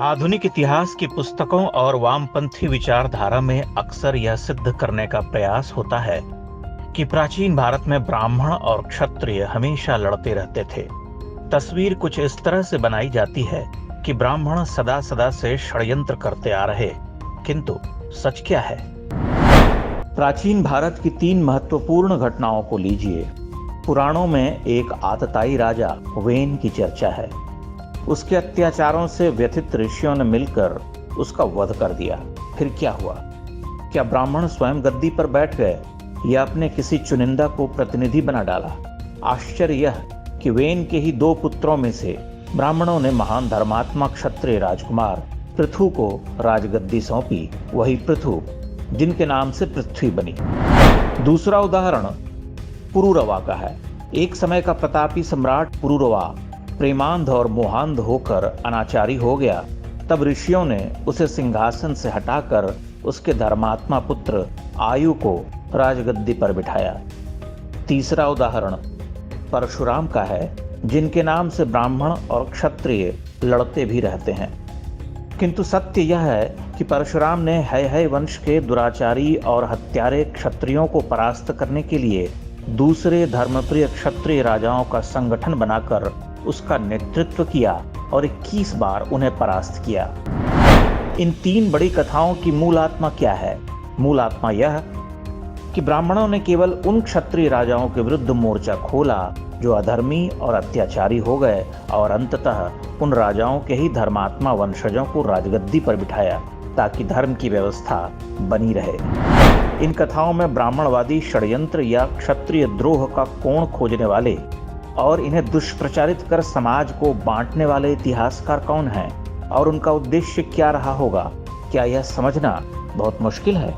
आधुनिक इतिहास की पुस्तकों और वामपंथी विचारधारा में अक्सर यह सिद्ध करने का प्रयास होता है कि प्राचीन भारत में ब्राह्मण और क्षत्रिय हमेशा लड़ते रहते थे। तस्वीर कुछ इस तरह से बनाई जाती है कि ब्राह्मण सदा सदा से षड्यंत्र करते आ रहे, किंतु सच क्या है? प्राचीन भारत की 3 महत्वपूर्ण घटनाओं को लीजिए। पुराणों में एक आतताई राजा वेन की चर्चा है। उसके अत्याचारों से व्यथित ऋषियों ने मिलकर उसका वध कर दिया। फिर क्या हुआ? क्या ब्राह्मण स्वयं गद्दी पर बैठ गए या अपने किसी चुनिंदा को प्रतिनिधि बना डाला? आश्चर्य यह कि वेन के ही 2 पुत्रों में से ब्राह्मणों ने महान धर्मात्मा क्षत्रिय राजकुमार पृथु को राजगद्दी सौंपी, वही पृथु जिनके नाम से पृथ्वी बनी। दूसरा उदाहरण पुरुरवा का है। एक समय का प्रतापी सम्राट पुरुरवा प्रेमांध और मोहांध होकर अनाचारी हो गया। तब ऋषियों ने उसे सिंहासन से हटाकर उसके धर्मात्मा पुत्र आयु को राजगद्दी पर बिठाया। तीसरा उदाहरण परशुराम का है, जिनके नाम से ब्राह्मण और क्षत्रिय लड़ते भी रहते हैं। किंतु सत्य यह है कि परशुराम ने है वंश के दुराचारी और हत्यारे क्षत्रियों को परास्त करने के लिए दूसरे धर्मप्रिय क्षत्रिय राजाओं का संगठन बनाकर उसका नेतृत्व किया और 21 बार उन्हें परास्त किया। इन 3 बड़ी कथाओं की मूल आत्मा क्या है? मूल आत्मा यह कि ब्राह्मणों ने केवल उन क्षत्रिय राजाओं के विरुद्ध मोर्चा खोला जो अधर्मी और अत्याचारी हो गए, और अंततः उन राजाओं के ही धर्मात्मा वंशजों को राजगद्दी पर बिठाया ताकि धर्म की व्यवस्था बनी रहे। इन कथाओं में ब्राह्मणवादी षड्यंत्र या क्षत्रिय द्रोह का कोण खोजने वाले और इन्हें दुष्प्रचारित कर समाज को बांटने वाले इतिहासकार कौन हैं और उनका उद्देश्य क्या रहा होगा? क्या यह समझना बहुत मुश्किल है?